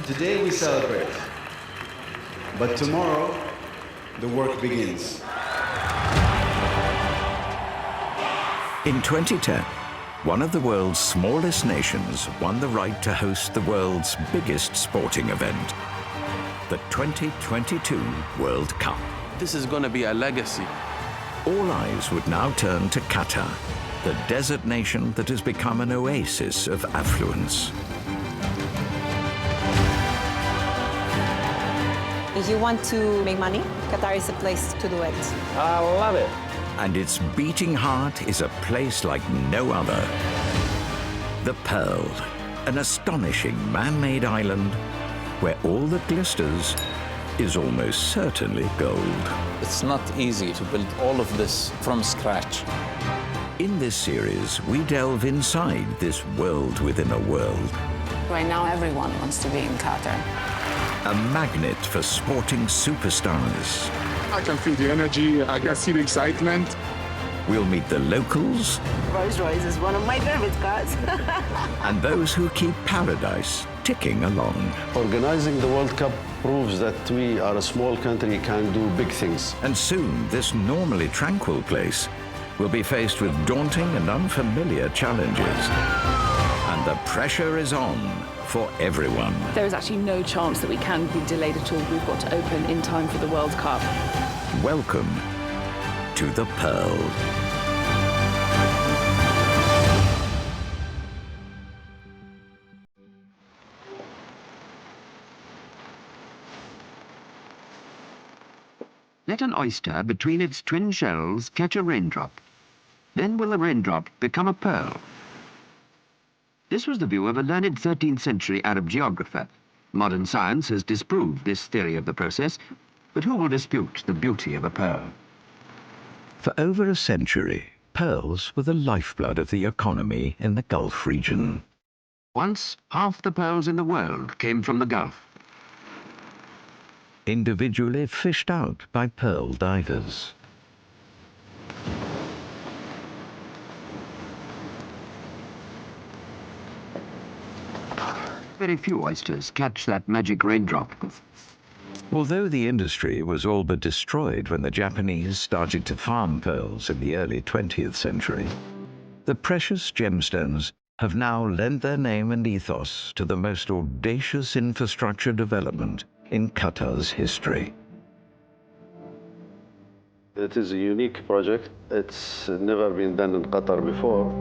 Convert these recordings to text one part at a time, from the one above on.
Today we celebrate, but tomorrow the work begins. In 2010, one of the world's smallest nations won the right to host the world's biggest sporting event, the 2022 World Cup. This is going to be a legacy. All eyes would now turn to Qatar, the desert nation that has become an oasis of affluence. If you want to make money, Qatar is a place to do it. I love it. And its beating heart is a place like no other. The Pearl, an astonishing man-made island where all that glisters is almost certainly gold. It's not easy to build all of this from scratch. In this series, we delve inside this world within a world. Right now, everyone wants to be in Qatar. A magnet for sporting superstars. I can feel the energy, I can see the excitement. We'll meet the locals. Rolls-Royce is one of my favorite cars. And those who keep paradise ticking along. Organizing the World Cup proves that we are a small country, can do big things. And soon, this normally tranquil place will be faced with daunting and unfamiliar challenges. And the pressure is on for everyone. There is actually no chance that we can be delayed at all. We've got to open in time for the World Cup. Welcome to the Pearl. Let an oyster between its twin shells catch a raindrop. Then will the raindrop become a pearl. This was the view of a learned 13th century Arab geographer. Modern science has disproved this theory of the process, but who will dispute the beauty of a pearl? For over a century, pearls were the lifeblood of the economy in the Gulf region. Once, half the pearls in the world came from the Gulf. Individually fished out by pearl divers. Very few oysters catch that magic raindrop. Although the industry was all but destroyed when the Japanese started to farm pearls in the early 20th century, the precious gemstones have now lent their name and ethos to the most audacious infrastructure development in Qatar's history. It is a unique project. It's never been done in Qatar before.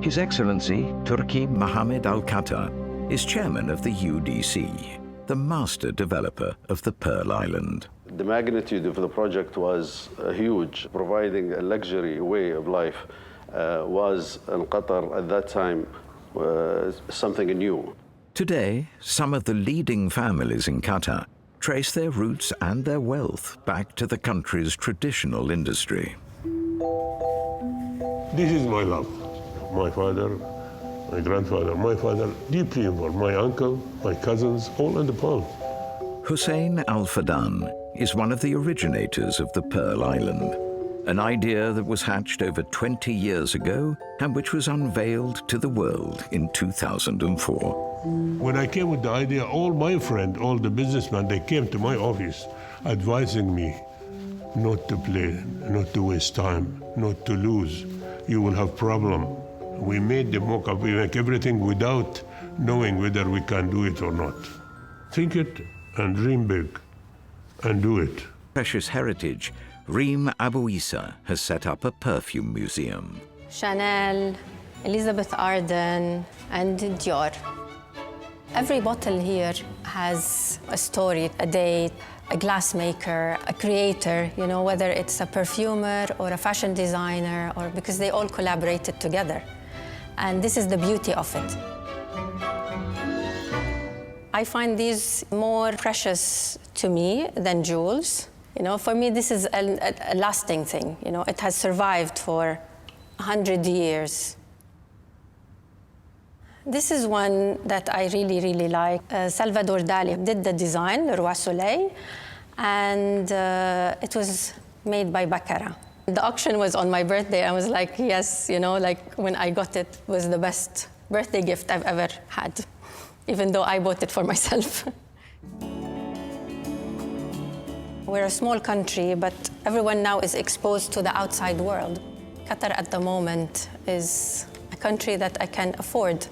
His Excellency Turki Mohammed Al Qatar is chairman of the UDC, the master developer of the Pearl Island. The magnitude of the project was huge. Providing a luxury way of life was in Qatar at that time something new. Today, some of the leading families in Qatar trace their roots and their wealth back to the country's traditional industry. This is my love. My father, my grandfather, my father, deeply involved. My uncle, my cousins, all in the pearl. Hussein Al Fadan is one of the originators of the Pearl Island, an idea that was hatched over 20 years ago and which was unveiled to the world in 2004. When I came with the idea, all my friends, all the businessmen, they came to my office advising me not to play, not to waste time, not to lose. You will have problem. We made the mock-up, we make everything without knowing whether we can do it or not. Think it and dream big and do it. Precious heritage, Reem Abu Isa has set up a perfume museum. Chanel, Elizabeth Arden, and Dior. Every bottle here has a story, a date, a glassmaker, a creator, you know, whether it's a perfumer or a fashion designer, or because they all collaborated together. And this is the beauty of it. I find these more precious to me than jewels. You know, for me, this is a lasting thing. You know, it has survived for 100 years. This is one that I really, really like. Salvador Dali did the design, Le Roi Soleil, and it was made by Baccarat. The auction was on my birthday. I was like, yes, you know, like when I got it, was the best birthday gift I've ever had, even though I bought it for myself. We're a small country, but everyone now is exposed to the outside world. Qatar at the moment is a country that I can afford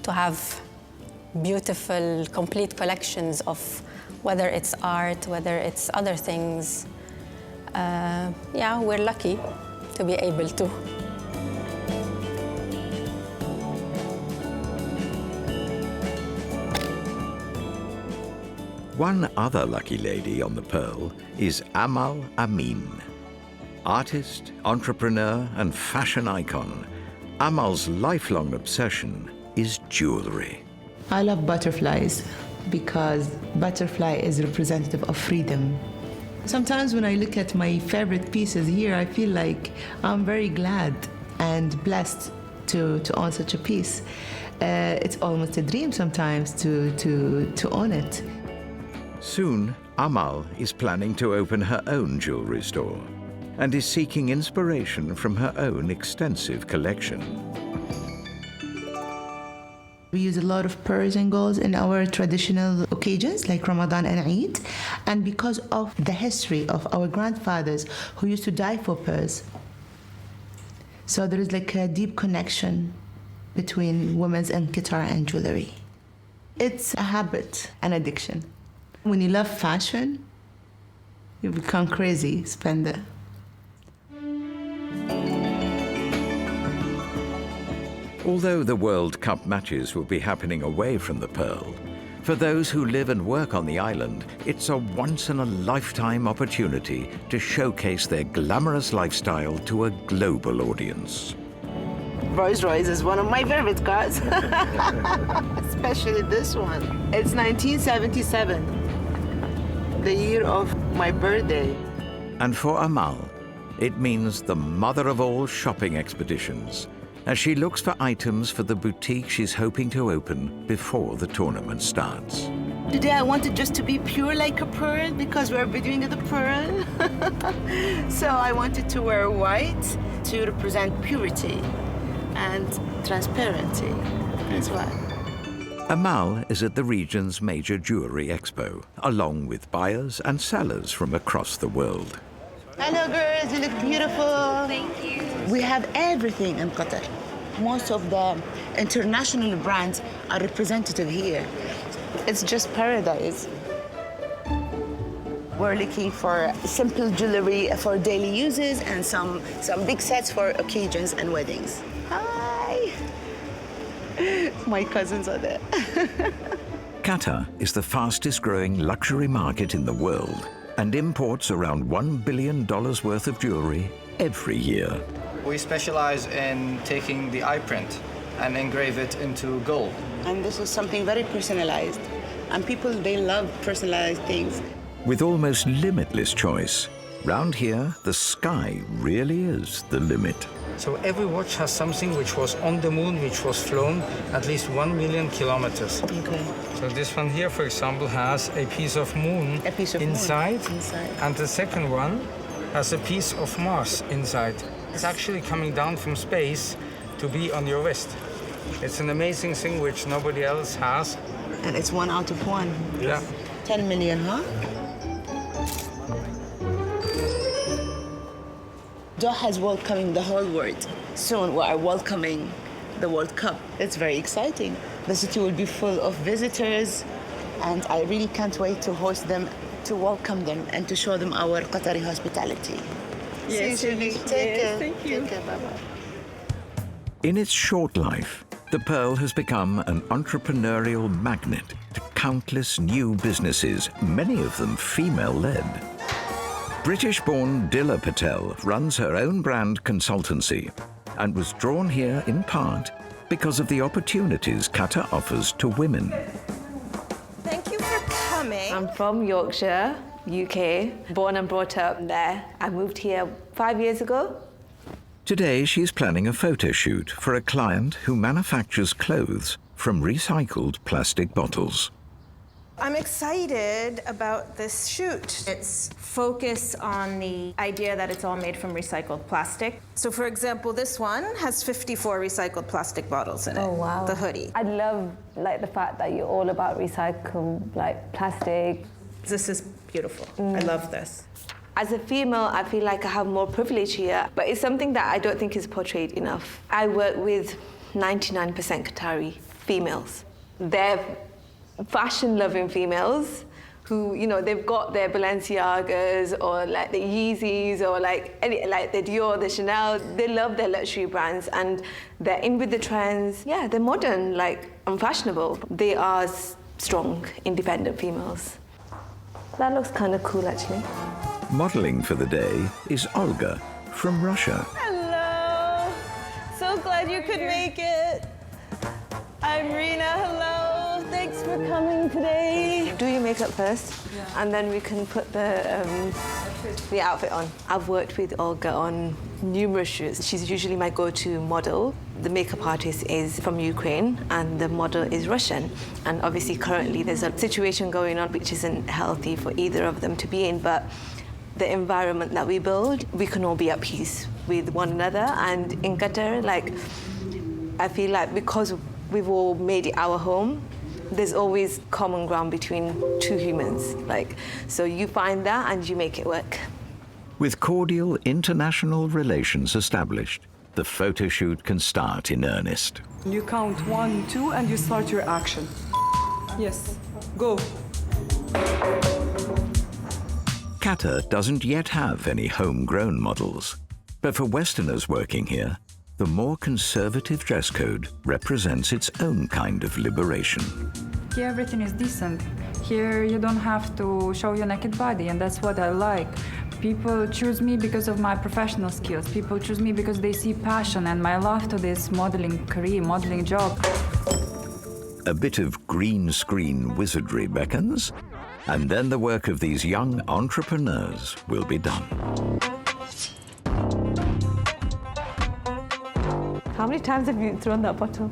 to have beautiful, complete collections of whether it's art, whether it's other things. Yeah, we're lucky to be able to. One other lucky lady on the Pearl is Amal Amin. Artist, entrepreneur, and fashion icon, Amal's lifelong obsession is jewelry. I love butterflies because butterfly is representative of freedom. Sometimes when I look at my favorite pieces here, I feel like I'm very glad and blessed to own such a piece. It's almost a dream sometimes to own it. Soon, Amal is planning to open her own jewelry store and is seeking inspiration from her own extensive collection. We use a lot of pearls and golds in our traditional occasions like Ramadan and Eid, and because of the history of our grandfathers who used to die for pearls. So there is like a deep connection between women's and Qatar and jewelry. It's a habit, an addiction. When you love fashion, you become crazy spender. Although the World Cup matches will be happening away from the Pearl, for those who live and work on the island, it's a once-in-a-lifetime opportunity to showcase their glamorous lifestyle to a global audience. Rolls-Royce is one of my favorite cars, especially this one. It's 1977, the year of my birthday. And for Amal, it means the mother of all shopping expeditions, as she looks for items for the boutique she's hoping to open before the tournament starts. Today I wanted just to be pure like a pearl because we're doing the pearl. So I wanted to wear white to represent purity and transparency as well. Amal is at the region's major jewelry expo, along with buyers and sellers from across the world. Hello girls, you look beautiful. Thank you. We have everything in Qatar. Most of the international brands are representative here. It's just paradise. We're looking for simple jewelry for daily uses and some big sets for occasions and weddings. Hi. My cousins are there. Qatar is the fastest growing luxury market in the world and imports around $1 billion worth of jewelry every year. We specialize in taking the eye print and engrave it into gold. And this is something very personalized. And people, they love personalized things. With almost limitless choice, round here, the sky really is the limit. So every watch has something which was on the moon, which was flown at least 1 million kilometers. Okay. So this one here, for example, has a piece of moon inside. And the second one has a piece of Mars inside. It's actually coming down from space to be on your wrist. It's an amazing thing which nobody else has. And it's 1 out of 1. Yeah. 10 million, huh? Doha is welcoming the whole world. Soon we are welcoming the World Cup. It's very exciting. The city will be full of visitors, and I really can't wait to host them, to welcome them, and to show them our Qatari hospitality. Yes, See you. Take care. Thank you. Take care. Bye-bye. In its short life, the Pearl has become an entrepreneurial magnet to countless new businesses, many of them female-led. British-born Dilla Patel runs her own brand consultancy and was drawn here in part because of the opportunities Qatar offers to women. Thank you for coming. I'm from Yorkshire, UK, born and brought up there. I moved here 5 years ago. Today, she's planning a photo shoot for a client who manufactures clothes from recycled plastic bottles. I'm excited about this shoot. It's focused on the idea that it's all made from recycled plastic. So for example, this one has 54 recycled plastic bottles in it. Oh, wow. The hoodie. I love the fact that you're all about recycled plastic. This is beautiful. I love this. As a female, I feel like I have more privilege here, but it's something that I don't think is portrayed enough. I work with 99% Qatari females. They're fashion-loving females who, you know, they've got their Balenciagas or like the Yeezys or like the Dior, the Chanel. They love their luxury brands and they're in with the trends. Yeah, they're modern, like, and fashionable. They are strong, independent females. That looks kind of cool, actually. Modeling for the day is Olga from Russia. Hello. So glad you could make it. I'm Rina. Hello. Thanks for coming today. Do your makeup first, and then we can put the outfit on. I've worked with Olga on numerous shoots. She's usually my go-to model. The makeup artist is from Ukraine, and the model is Russian. And obviously, currently, there's a situation going on which isn't healthy for either of them to be in, but the environment that we build, we can all be at peace with one another. And in Qatar, like, I feel like because we've all made it our home, there's always common ground between two humans. Like, so you find that and you make it work. With cordial international relations established, the photo shoot can start in earnest. You count 1, 2, and you start your action. Yes, go. Qatar doesn't yet have any homegrown models, but for Westerners working here, the more conservative dress code represents its own kind of liberation. Here everything is decent. Here you don't have to show your naked body, and that's what I like. People choose me because of my professional skills. People choose me because they see passion and my love to this modeling career, modeling job. A bit of green screen wizardry beckons, and then the work of these young entrepreneurs will be done. How many times have you thrown that bottle?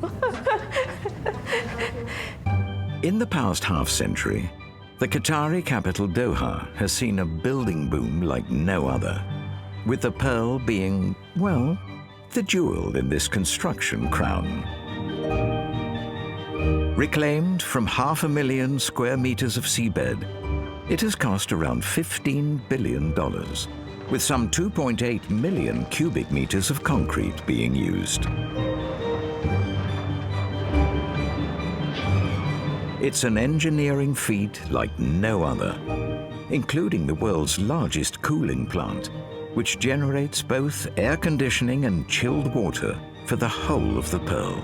In the past half-century, the Qatari capital Doha has seen a building boom like no other, with the pearl being, well, the jewel in this construction crown. Reclaimed from 500,000 square meters of seabed, it has cost around $15 billion, with some 2.8 million cubic meters of concrete being used. It's an engineering feat like no other, including the world's largest cooling plant, which generates both air conditioning and chilled water for the whole of the pearl.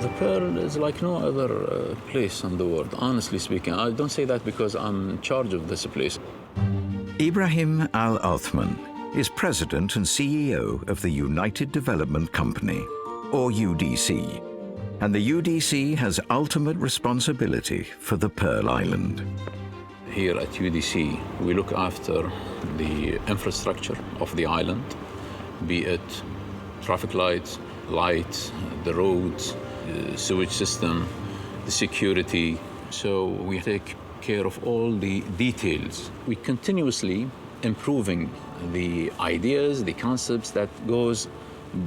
The pearl is like no other place in the world, honestly speaking. I don't say that because I'm in charge of this place. Ibrahim Al Othman is president and CEO of the United Development Company, or UDC, and the UDC has ultimate responsibility for the Pearl Island. Here at UDC, we look after the infrastructure of the island, be it traffic lights, the roads, the sewage system, the security. So we take care of all the details. We continuously improving the ideas, the concepts that goes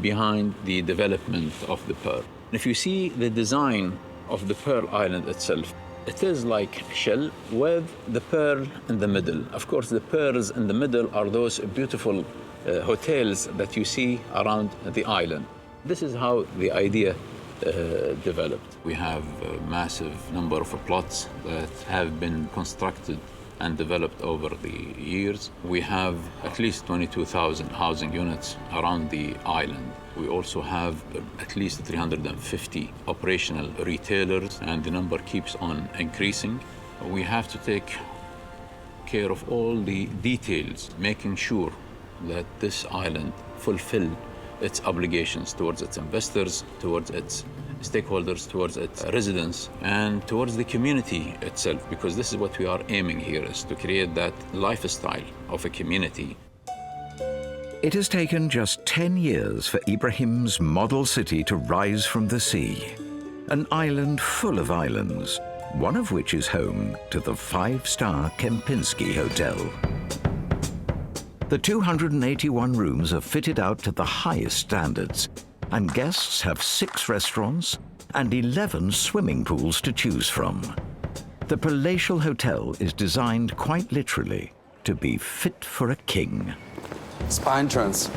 behind the development of the pearl. If you see the design of the Pearl Island itself, it is like a shell with the pearl in the middle. Of course, the pearls in the middle are those beautiful hotels that you see around the island. This is how the idea developed. We have a massive number of plots that have been constructed and developed over the years. We have at least 22,000 housing units around the island. We also have at least 350 operational retailers, and the number keeps on increasing. We have to take care of all the details, making sure that this island fulfill its obligations towards its investors, towards its stakeholders, towards its residents, and towards the community itself, because this is what we are aiming here, is to create that lifestyle of a community. It has taken just 10 years for Ibrahim's model city to rise from the sea, an island full of islands, one of which is home to the 5-star Kempinski Hotel. The 281 rooms are fitted out to the highest standards, and guests have 6 restaurants and 11 swimming pools to choose from. The palatial hotel is designed quite literally to be fit for a king. Spa entrance.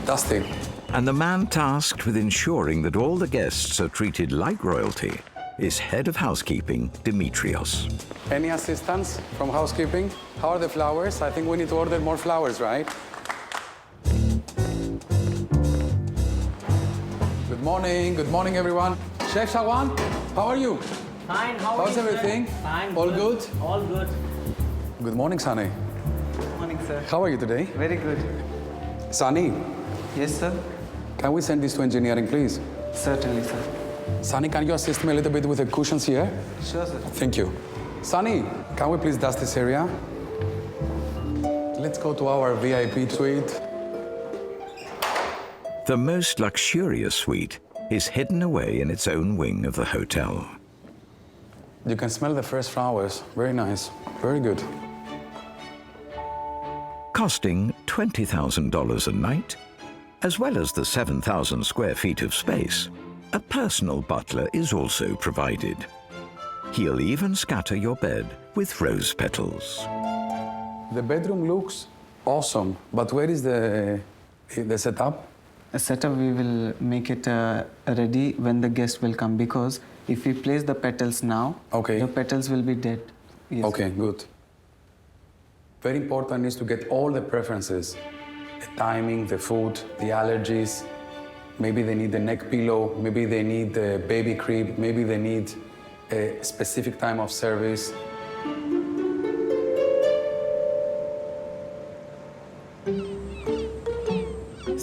Dusty. And the man tasked with ensuring that all the guests are treated like royalty is head of housekeeping, Dimitrios. Any assistance from housekeeping? How are the flowers? I think we need to order more flowers, right? Good morning everyone. Chef Shawan, how are you? Fine, how's everything? Fine. All good? All good. Good morning, Sunny. Good morning, sir. How are you today? Very good. Sunny. Yes, sir. Can we send this to engineering, please? Certainly, sir. Sunny, can you assist me a little bit with the cushions here? Sure, sir. Thank you. Sunny, can we please dust this area? Let's go to our VIP suite. The most luxurious suite is hidden away in its own wing of the hotel. You can smell the fresh flowers. Very nice. Very good. Costing $20,000 a night, as well as the 7,000 square feet of space, a personal butler is also provided. He'll even scatter your bed with rose petals. The bedroom looks awesome, but where is the setup? A setup, we will make it ready when the guest will come, because if we place the petals now, the petals will be dead. Yes. Okay, good. Very important is to get all the preferences. The timing, the food, the allergies. Maybe they need the neck pillow, maybe they need the baby crib, maybe they need a specific time of service.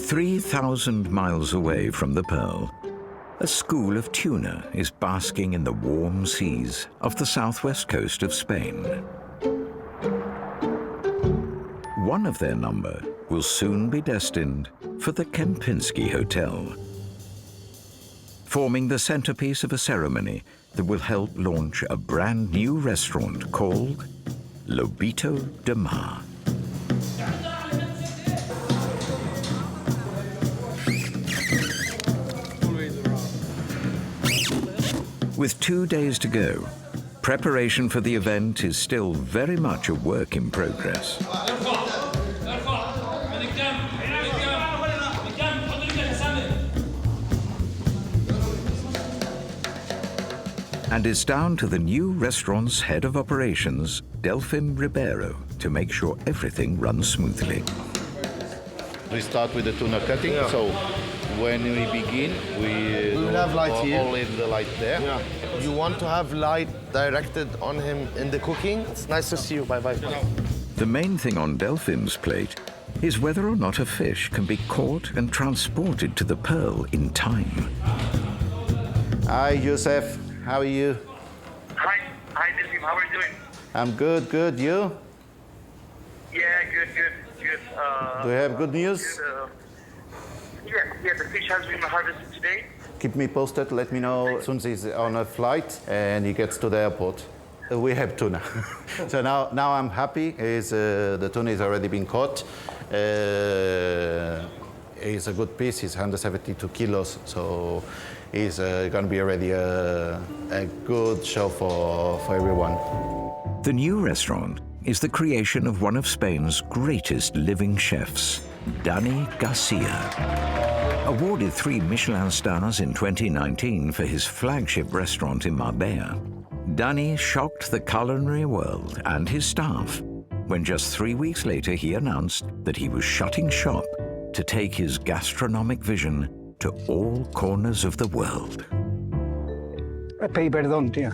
3,000 miles away from the Pearl, a school of tuna is basking in the warm seas off the southwest coast of Spain. One of their number will soon be destined for the Kempinski Hotel, forming the centerpiece of a ceremony that will help launch a brand new restaurant called Lobito de Mar. With 2 days to go, preparation for the event is still very much a work in progress. And it's down to the new restaurant's head of operations, Delphine Ribeiro, to make sure everything runs smoothly. We start with the tuna cutting, so when we begin, we will have light here. Only the light there. Yeah. You want to have light directed on him in the cooking? It's nice to see you. Bye-bye. The main thing on Delphine's plate is whether or not a fish can be caught and transported to the Pearl in time. Hi, Joseph. How are you? Hi, Delphine. How are you doing? I'm good, good. You? Yeah, good. Do you have good news? Yeah, the fish has been harvested today. Keep me posted. Let me know as soon as he's on a flight and he gets to the airport. We have tuna. So now I'm happy. The tuna is already been caught. It's a good piece. It's 172 kilos. So it's going to be already a good show for everyone. The new restaurant is the creation of one of Spain's greatest living chefs, Dani Garcia. Awarded 3 Michelin stars in 2019 for his flagship restaurant in Marbella, Dani shocked the culinary world and his staff when just 3 weeks later he announced that he was shutting shop to take his gastronomic vision to all corners of the world. Pedí perdón, tía.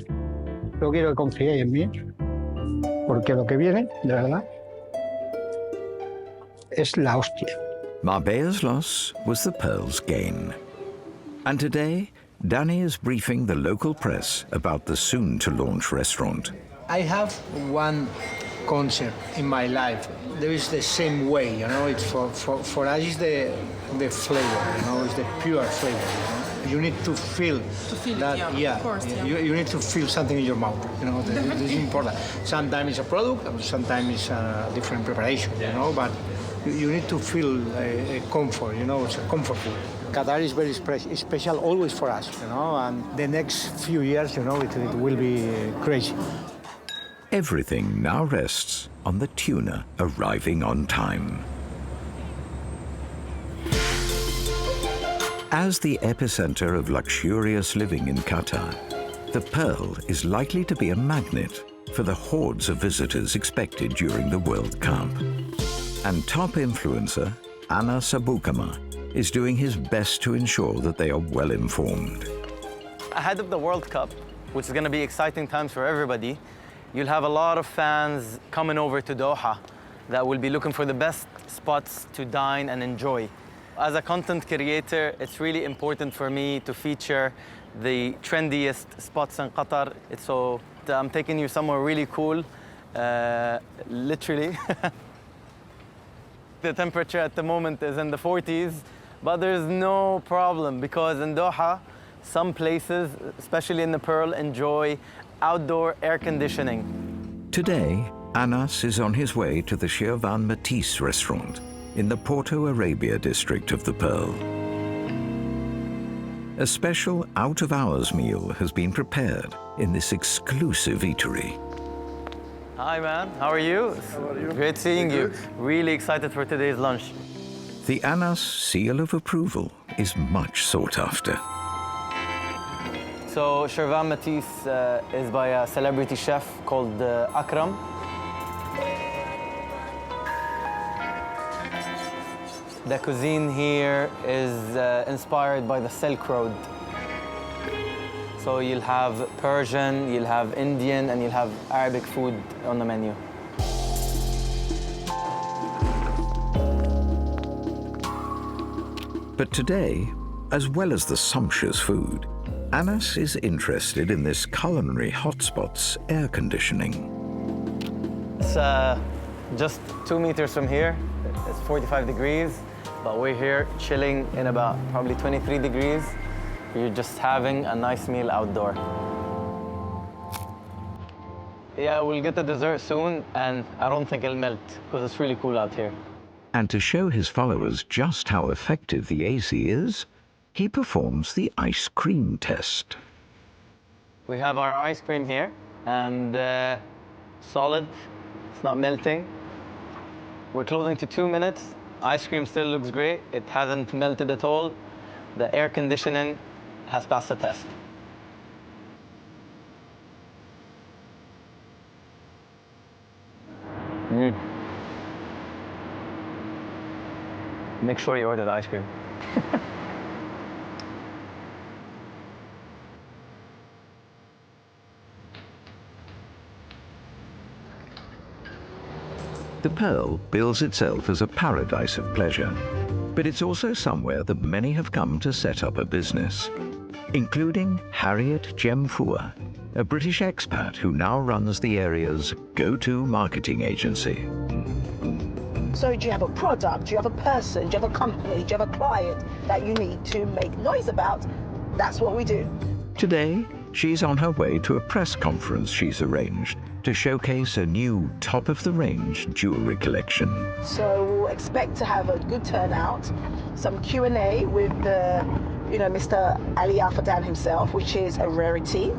Yo quiero que confiéis en mí, porque lo que viene, de verdad, es la hostia. Marbella's loss was the Pearl's gain. And today, Dani is briefing the local press about the soon-to-launch restaurant. I have one concept in my life. There is the same way, you know. It's for us is the flavor, you know. It's the pure flavor. You know? You need to feel that. Yeah, of course, yeah. You need to feel something in your mouth. You know, this is important. Sometimes it's a product, sometimes it's a different preparation. You know, but you need to feel a comfort. You know, it's a comfort food. Qatar is very special always for us, you know, and the next few years, you know, it will be crazy. Everything now rests on the tuna arriving on time. As the epicenter of luxurious living in Qatar, the Pearl is likely to be a magnet for the hordes of visitors expected during the World Cup. And top influencer Anas Abukama is doing his best to ensure that they are well informed. Ahead of the World Cup, which is going to be exciting times for everybody, you'll have a lot of fans coming over to Doha that will be looking for the best spots to dine and enjoy. As a content creator, it's really important for me to feature the trendiest spots in Qatar. So I'm taking you somewhere really cool, literally. The temperature at the moment is in the 40s, but there's no problem because in Doha, some places, especially in the Pearl, enjoy outdoor air conditioning. Today, Anas is on his way to the Shirvan Matisse restaurant in the Porto Arabia district of the Pearl. A special out-of-hours meal has been prepared in this exclusive eatery. Hi, man. How are you? How are you? Great seeing you. Really excited for today's lunch. The Anas seal of approval is much sought after. So Shirvan Matisse is by a celebrity chef called Akram. The cuisine here is inspired by the Silk Road. So you'll have Persian, you'll have Indian, and you'll have Arabic food on the menu. But today, as well as the sumptuous food, Anas is interested in this culinary hotspot's air conditioning. It's just 2 meters from here. It's 45 degrees, but we're here chilling in about probably 23 degrees. You're just having a nice meal outdoor. Yeah, we'll get the dessert soon, and I don't think it'll melt because it's really cool out here. And to show his followers just how effective the AC is, he performs the ice cream test. We have our ice cream here, and solid, it's not melting. We're closing to 2 minutes. Ice cream still looks great. It hasn't melted at all. The air conditioning has passed the test. Make sure you order the ice cream. The Pearl bills itself as a paradise of pleasure, but it's also somewhere that many have come to set up a business, including Harriet Jemfua, a British expat who now runs the area's go-to marketing agency. So do you have a product, do you have a person, do you have a company, do you have a client that you need to make noise about? That's what we do. Today, she's on her way to a press conference she's arranged to showcase a new top-of-the-range jewelry collection. So we'll expect to have a good turnout, some Q&A with Mr. Ali Al-Faddan himself, which is a rarity.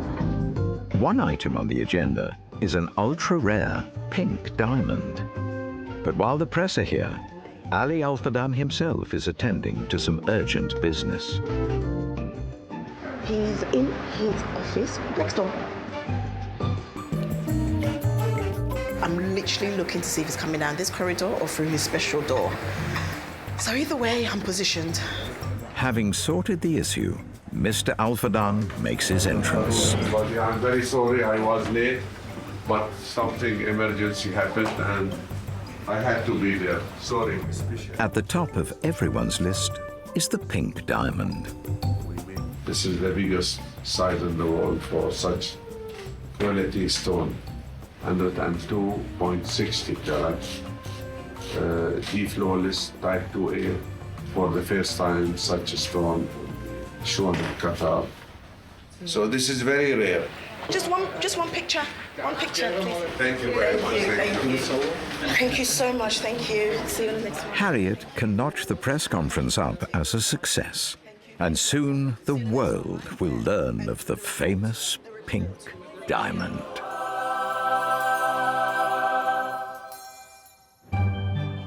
One item on the agenda is an ultra-rare pink diamond. But while the press are here, Ali Al-Faddan himself is attending to some urgent business. He's in his office next door. I'm literally looking to see if he's coming down this corridor or through his special door. So either way, I'm positioned. Having sorted the issue, Mr. Al-Faddan makes his entrance. I'm very sorry I was late, but something emergency happened and I had to be there. Sorry. At the top of everyone's list is the pink diamond. This is the biggest size in the world for such quality stone. 102.60 carats. Flawless type 2A. For the first time, such a stone shown in Qatar. So this is very rare. Just one picture. One picture, please. Thank you very much. Thank you. Thank you so much. Thank you. See you on the next one. Harriet can notch the press conference up as a success. And soon the world will learn of the famous pink diamond.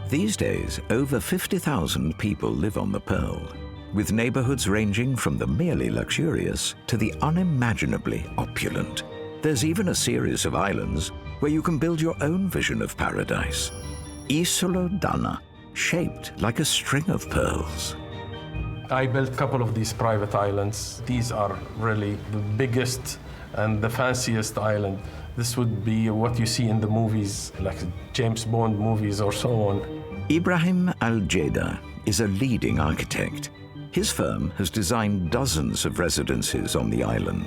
These days, over 50,000 people live on the Pearl, with neighborhoods ranging from the merely luxurious to the unimaginably opulent. There's even a series of islands where you can build your own vision of paradise. Isola Dana, shaped like a string of pearls. I built a couple of these private islands. These are really the biggest and the fanciest island. This would be what you see in the movies, like James Bond movies or so on. Ibrahim Al-Jeda is a leading architect. His firm has designed dozens of residences on the island.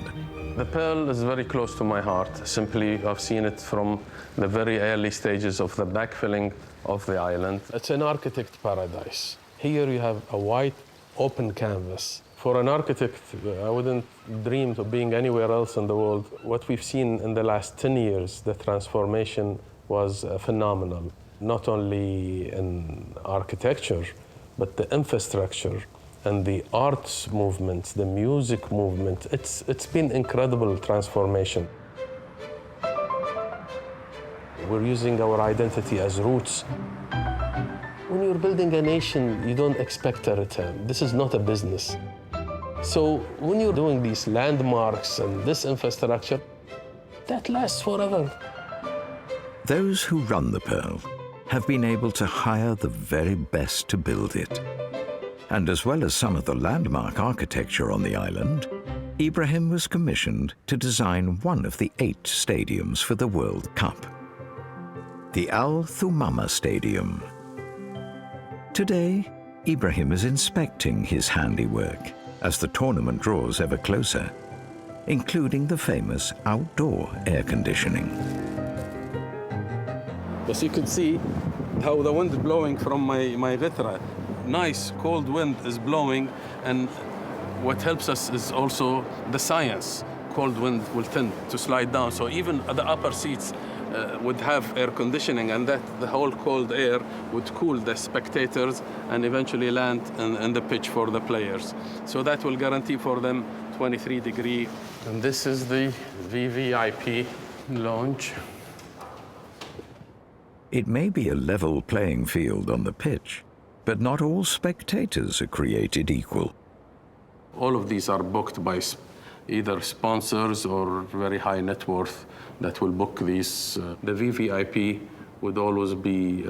The Pearl is very close to my heart. Simply, I've seen it from the very early stages of the backfilling of the island. It's an architect paradise. Here you have a white, open canvas. For an architect, I wouldn't dream of being anywhere else in the world. What we've seen in the last 10 years, the transformation was phenomenal. Not only in architecture, but the infrastructure and the arts movement, the music movement. It's been incredible transformation. We're using our identity as roots. When you're building a nation, you don't expect a return. This is not a business. So when you're doing these landmarks and this infrastructure, that lasts forever. Those who run the Pearl have been able to hire the very best to build it. And as well as some of the landmark architecture on the island, Ibrahim was commissioned to design one of the 8 stadiums for the World Cup, the Al Thumama Stadium. Today, Ibrahim is inspecting his handiwork as the tournament draws ever closer, including the famous outdoor air conditioning. As you can see how the wind is blowing from my vitra. Nice cold wind is blowing, and what helps us is also the science. Cold wind will tend to slide down, so even the upper seats would have air conditioning, and that the whole cold air would cool the spectators and eventually land in the pitch for the players. So that will guarantee for them 23 degree. And this is the VVIP lounge. It may be a level playing field on the pitch, but not all spectators are created equal. All of these are booked by either sponsors or very high net worth that will book these. The VVIP would always be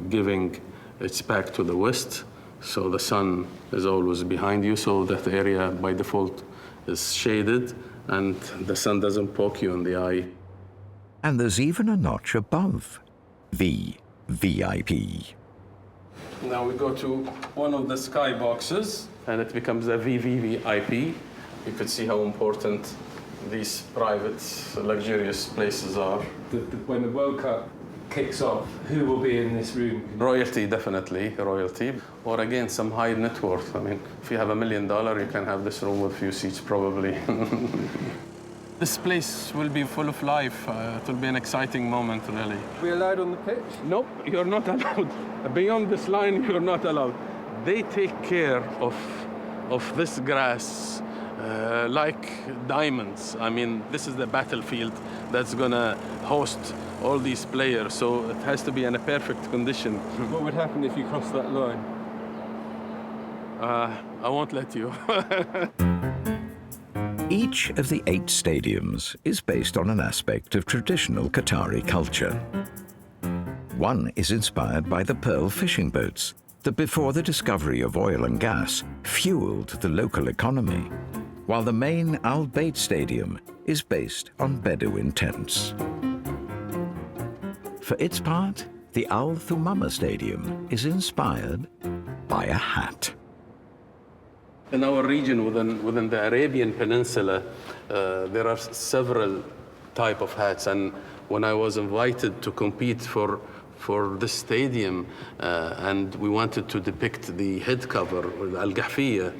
giving its back to the west, so the sun is always behind you, so that area by default is shaded and the sun doesn't poke you in the eye. And there's even a notch above VVIP. Now we go to one of the sky boxes, and it becomes a VVVIP. You could see how important these private, luxurious places are. When the World Cup kicks off, who will be in this room? Royalty, definitely, royalty. Or again, some high net worth. I mean, if you have $1 million, you can have this room with a few seats, probably. This place will be full of life. It will be an exciting moment, really. Are we allowed on the pitch? Nope, you're not allowed. Beyond this line, you're not allowed. They take care of this grass like diamonds. I mean, this is the battlefield that's gonna host all these players, so it has to be in a perfect condition. What would happen if you crossed that line? I won't let you. Each of the 8 stadiums is based on an aspect of traditional Qatari culture. One is inspired by the pearl fishing boats that, before the discovery of oil and gas, fueled the local economy, while the main Al Bayt Stadium is based on Bedouin tents. For its part, the Al Thumama Stadium is inspired by a hat. In our region, within the Arabian Peninsula, there are several type of hats. And when I was invited to compete for this stadium, and we wanted to depict the head cover, al-Gahfiyya,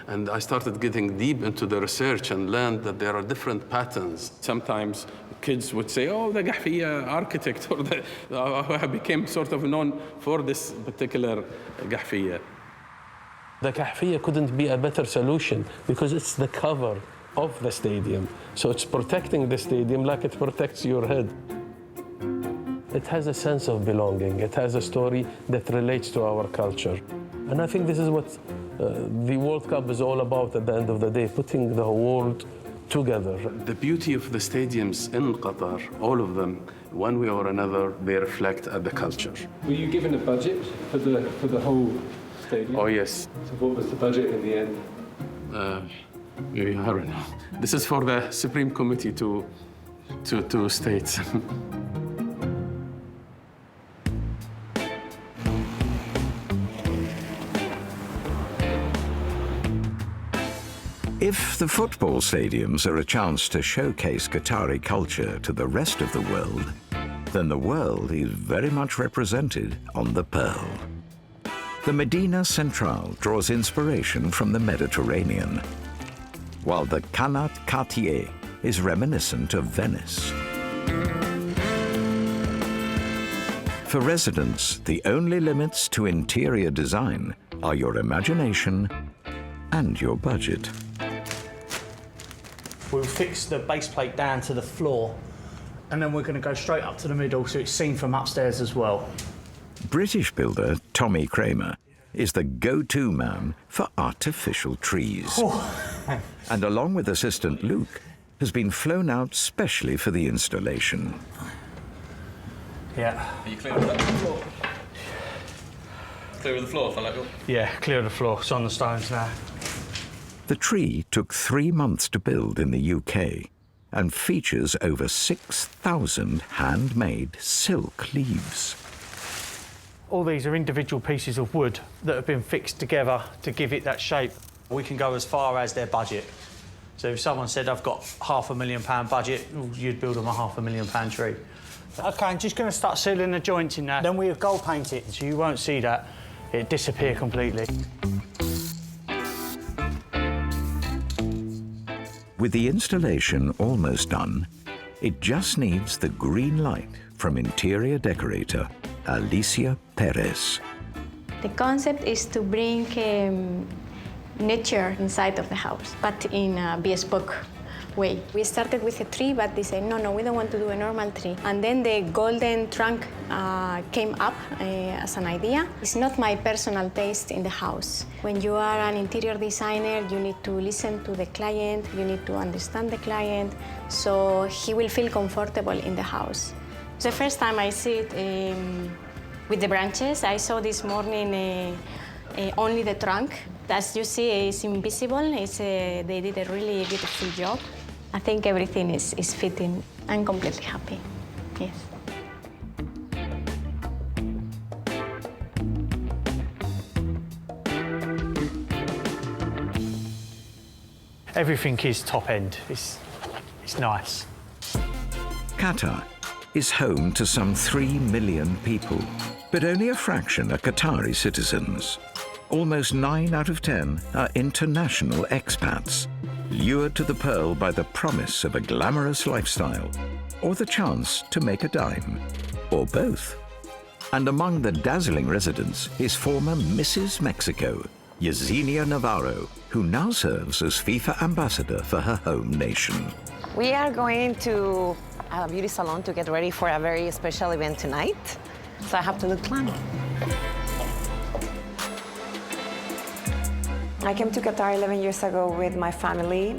and I started getting deep into the research and learned that there are different patterns. Sometimes kids would say, oh, the Gahfiyya architect, or I became sort of known for this particular Gahfiyya. The Kahfiya couldn't be a better solution because it's the cover of the stadium. So it's protecting the stadium like it protects your head. It has a sense of belonging. It has a story that relates to our culture. And I think this is what the World Cup is all about at the end of the day, putting the world together. The beauty of the stadiums in Qatar, all of them, one way or another, they reflect the culture. Were you given a budget for the whole stadium? Oh, yes. So what was the budget in the end? Maybe, I don't know. This is for the Supreme Committee to state. If the football stadiums are a chance to showcase Qatari culture to the rest of the world, then the world is very much represented on the Pearl. The Medina Central draws inspiration from the Mediterranean, while the Qanat Cartier is reminiscent of Venice. For residents, the only limits to interior design are your imagination and your budget. We'll fix the base plate down to the floor, and then we're going to go straight up to the middle so it's seen from upstairs as well. British builder Tommy Kramer is the go-to man for artificial trees. And along with assistant Luke, has been flown out specially for the installation. Yeah. Are you clear of that floor? Clear of the floor, fella? Yeah, clear of the floor. It's on the stones now. The tree took 3 months to build in the UK and features over 6,000 handmade silk leaves. All these are individual pieces of wood that have been fixed together to give it that shape. We can go as far as their budget. So if someone said, I've got £500,000 budget, you'd build them a £500,000 tree. OK, I'm just going to start sealing the joints in now. Then we have gold painted, so you won't see that. It'd disappear completely. With the installation almost done, it just needs the green light from interior decorator Alicia Perez. The concept is to bring nature inside of the house, but in a bespoke way. We started with a tree, but they said, no, we don't want to do a normal tree. And then the golden trunk came up as an idea. It's not my personal taste in the house. When you are an interior designer, you need to listen to the client, you need to understand the client, so he will feel comfortable in the house. The first time I see it with the branches, I saw this morning only the trunk. As you see, it's invisible. They did a really beautiful job. I think everything is fitting. I'm completely happy, yes. Everything is top end. It's nice. Qatar is home to some 3 million people, but only a fraction are Qatari citizens. Almost 9 out of 10 are international expats, lured to the Pearl by the promise of a glamorous lifestyle or the chance to make a dime, or both. And among the dazzling residents is former Mrs. Mexico, Yesenia Navarro, who now serves as FIFA ambassador for her home nation. We are going to a beauty salon to get ready for a very special event tonight, so I have to look glam. I came to Qatar 11 years ago with my family.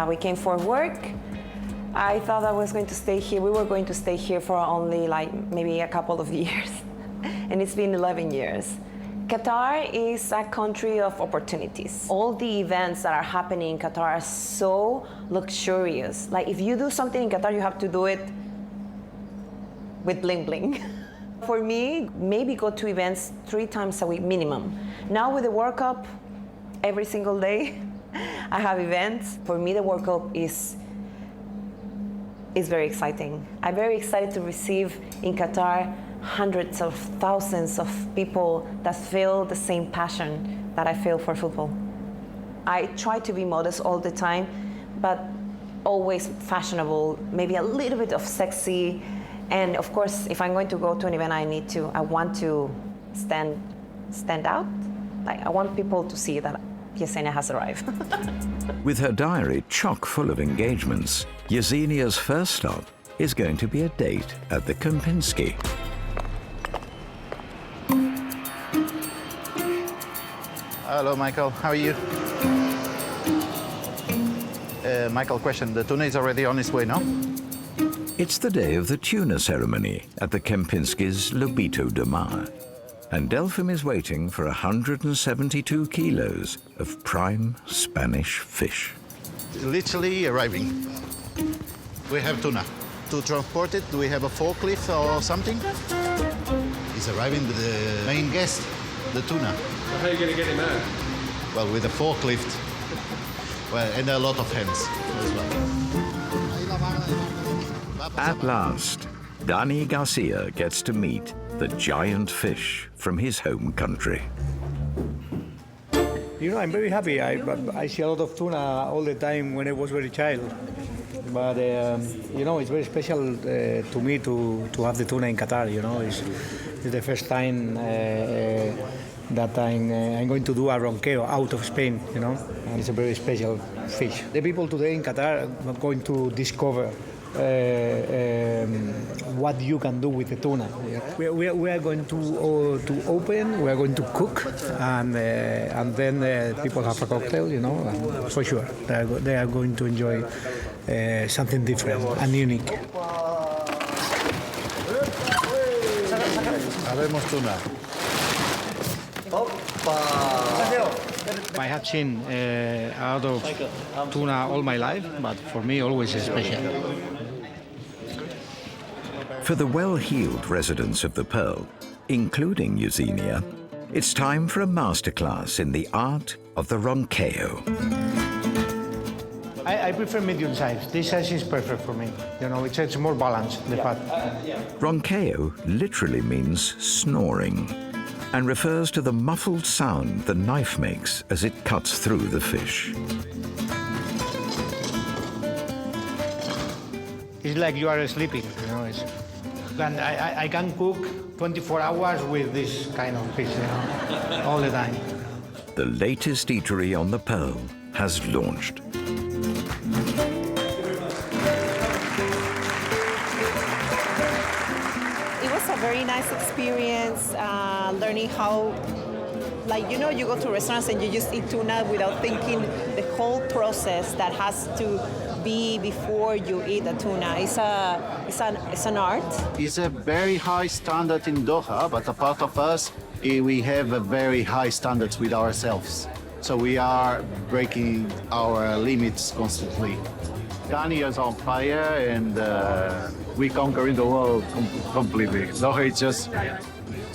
We came for work. I thought I was going to stay here. We were going to stay here for only maybe a couple of years. And it's been 11 years. Qatar is a country of opportunities. All the events that are happening in Qatar are so luxurious. Like if you do something in Qatar, you have to do it with bling bling. For me, maybe go to events 3 times a week minimum. Now with the World Cup, every single day I have events. For me, the World Cup is very exciting. I'm very excited to receive in Qatar hundreds of thousands of people that feel the same passion that I feel for football. I try to be modest all the time, but always fashionable, maybe a little bit of sexy. And of course, if I'm going to go to an event, I want to stand out. Like, I want people to see that Yesenia has arrived. With her diary chock full of engagements, Yesenia's first stop is going to be a date at the Kempinski. Hello, Michael. How are you? Michael, question. The tuna is already on its way, no? It's the day of the tuna ceremony at the Kempinski's Lobito de Mar. And Delphine is waiting for 172 kilos of prime Spanish fish. Literally arriving. We have tuna. To transport it, do we have a forklift or something? He's arriving with the main guest, the tuna. Well, how are you going to get him out? Well, with a forklift. Well, and a lot of hands as well. At last, Dani Garcia gets to meet the giant fish from his home country. You know, I'm very happy. I see a lot of tuna all the time when I was very child. But, you know, it's very special to me to have the tuna in Qatar, you know. It's the first time that I'm going to do a ronqueo out of Spain, you know. And it's a very special fish. The people today in Qatar are going to discover what you can do with the tuna. We are going to open, we are going to cook, and then people have a cocktail, you know, and for sure. They are going to enjoy something different and unique. Habemos tuna. I have seen a lot of tuna all my life, but for me always is special. For the well-heeled residents of the Pearl, including Yesenia, it's time for a masterclass in the art of the ronqueo. I prefer medium size. This size is perfect for me. You know, it's more balanced, the fat. Ronqueo literally means snoring and refers to the muffled sound the knife makes as it cuts through the fish. It's like you are sleeping, you know. And I can cook 24 hours with this kind of fish, you know, all the time. The latest eatery on the Pearl has launched. It was a very nice experience, learning how, like, you know, you go to restaurants and you just eat tuna without thinking the whole process that has to be before you eat the tuna. It's an art. It's a very high standard in Doha, but a part of us, we have a very high standards with ourselves. So we are breaking our limits constantly. Dani is on fire, and we conquering the world completely. Doha is just a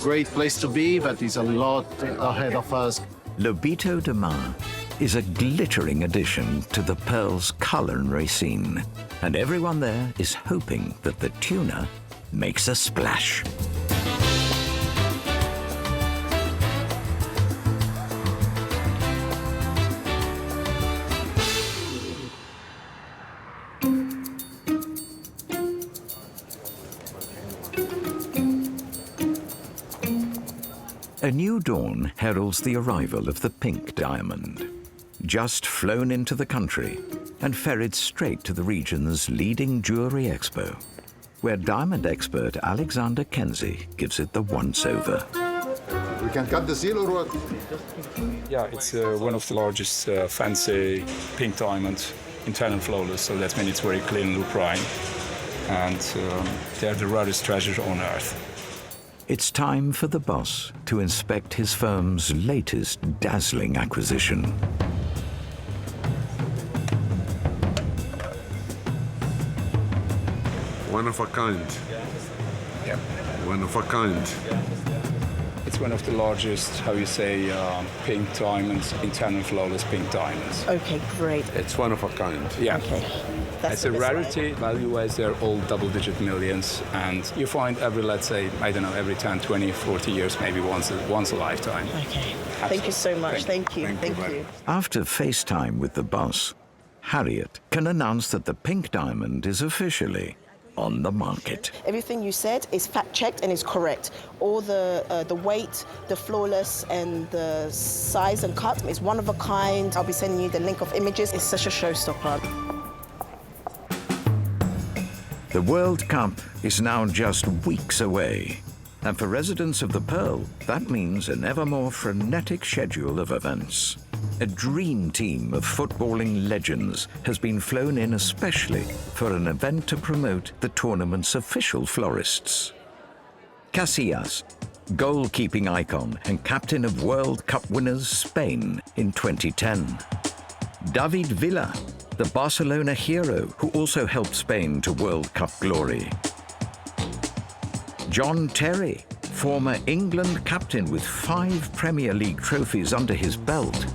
great place to be, but it's a lot ahead of us. Lobito de Mar is a glittering addition to the Pearl's culinary scene, and everyone there is hoping that the tuna makes a splash. A new dawn heralds the arrival of the pink diamond, just flown into the country and ferried straight to the region's leading jewelry expo, where diamond expert Alexander Kenzie gives it the once-over. We can cut the seal or what? Yeah, it's one of the largest fancy pink diamonds in tan and flawless, so that means it's very clean and prime. And they're the rarest treasure on earth. It's time for the boss to inspect his firm's latest dazzling acquisition. One of a kind. Yeah. One of a kind. It's one of the largest, how you say, pink diamonds, in tan and flawless pink diamonds. Okay, great. It's one of a kind. Yeah. Okay. It's a rarity, value-wise, they're all double-digit millions, and you find every, let's say, I don't know, every 10, 20, 40 years, maybe once a lifetime. Okay. Thank you so much. Thank you. Thank you. After FaceTime with the boss, Harriet can announce that the pink diamond is officially on the market. Everything you said is fact-checked and is correct. All the weight, the flawless, and the size and cut is one of a kind. I'll be sending you the link of images. It's such a showstopper. The World Cup is now just weeks away. And for residents of the Pearl, that means an ever more frenetic schedule of events. A dream team of footballing legends has been flown in especially for an event to promote the tournament's official florists. Casillas, goalkeeping icon and captain of World Cup winners Spain in 2010. David Villa, the Barcelona hero who also helped Spain to World Cup glory. John Terry, former England captain with 5 Premier League trophies under his belt.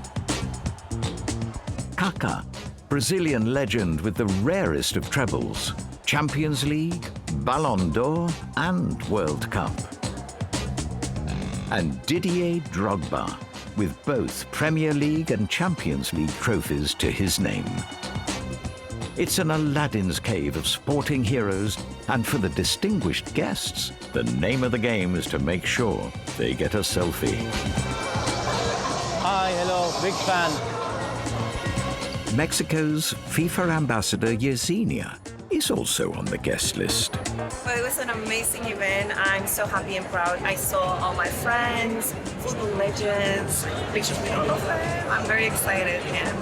Kaká, Brazilian legend with the rarest of trebles, Champions League, Ballon d'Or, and World Cup. And Didier Drogba, with both Premier League and Champions League trophies to his name. It's an Aladdin's cave of sporting heroes, and for the distinguished guests, the name of the game is to make sure they get a selfie. Hi, hello, big fan. Mexico's FIFA ambassador Yesenia is also on the guest list. Well, it was an amazing event. I'm so happy and proud. I saw all my friends, football legends, pictures with all of them. I'm very excited and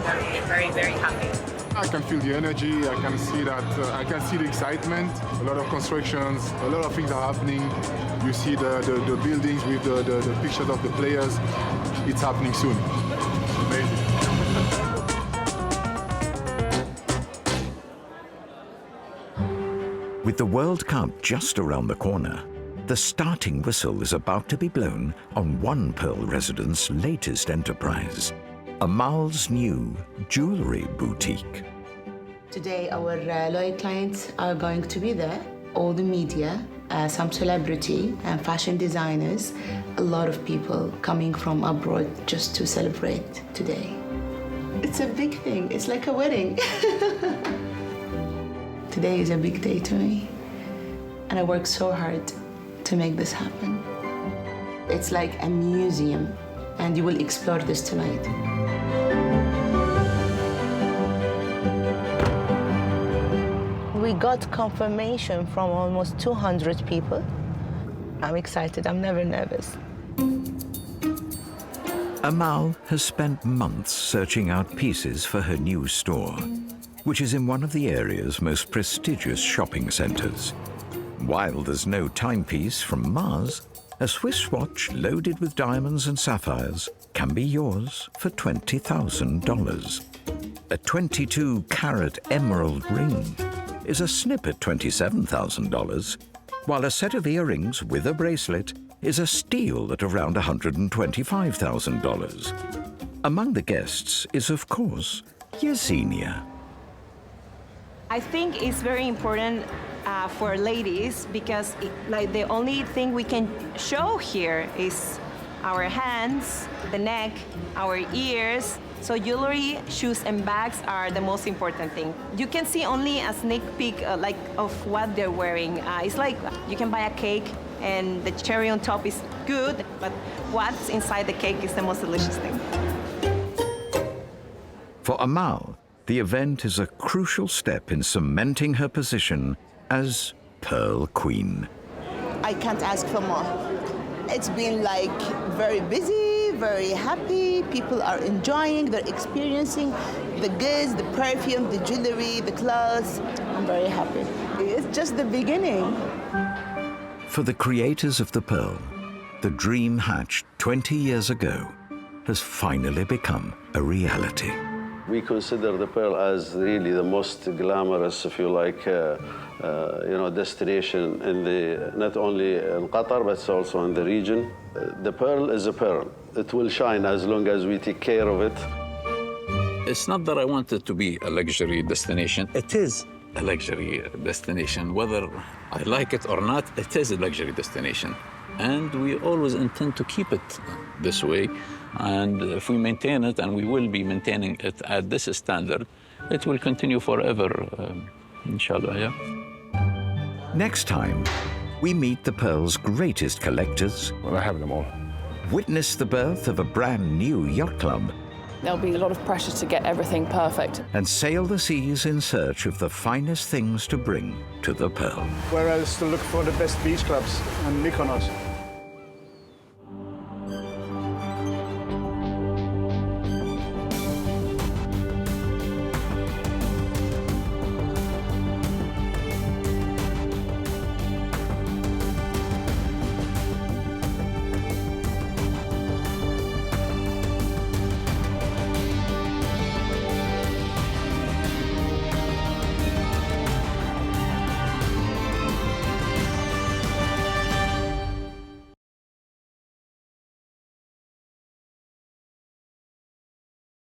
very, very happy. I can feel the energy, I can see that, I can see the excitement, a lot of constructions, a lot of things are happening. You see the buildings with the pictures of the players. It's happening soon. Amazing. With the World Cup just around the corner, the starting whistle is about to be blown on one Pearl resident's latest enterprise, Amal's new jewelry boutique. Today, our loyal clients are going to be there. All the media, some celebrity and fashion designers, a lot of people coming from abroad just to celebrate today. It's a big thing. It's like a wedding. Today is a big day to me, and I worked so hard to make this happen. It's like a museum, and you will explore this tonight. We got confirmation from almost 200 people. I'm excited, I'm never nervous. Amal has spent months searching out pieces for her new store, which is in one of the area's most prestigious shopping centers. While there's no timepiece from Mars, a Swiss watch loaded with diamonds and sapphires can be yours for $20,000. A 22-carat emerald ring is a snip at $27,000, while a set of earrings with a bracelet is a steal at around $125,000. Among the guests is, of course, Yesenia. I think it's very important for ladies because the only thing we can show here is our hands, the neck, our ears. So jewelry, shoes, and bags are the most important thing. You can see only a sneak peek of what they're wearing. It's like you can buy a cake and the cherry on top is good, but what's inside the cake is the most delicious thing. For Amal, the event is a crucial step in cementing her position as Pearl Queen. I can't ask for more. It's been like very busy, very happy. People are enjoying, they're experiencing the goods, the perfume, the jewelry, the clothes. I'm very happy. It's just the beginning. For the creators of the Pearl, the dream hatched 20 years ago has finally become a reality. We consider the Pearl as really the most glamorous, if you like, destination in not only in Qatar, but also in the region. The Pearl is a pearl. It will shine as long as we take care of it. It's not that I want it to be a luxury destination. It is a luxury destination. Whether I like it or not, it is a luxury destination. And we always intend to keep it this way. And if we maintain it, and we will be maintaining it at this standard, it will continue forever, inshallah, yeah. Next time, we meet the pearl's greatest collectors. Well, I have them all. Witness the birth of a brand new yacht club. There'll be a lot of pressure to get everything perfect. And sail the seas in search of the finest things to bring to the pearl. Where else to look for the best beach clubs and Mykonos?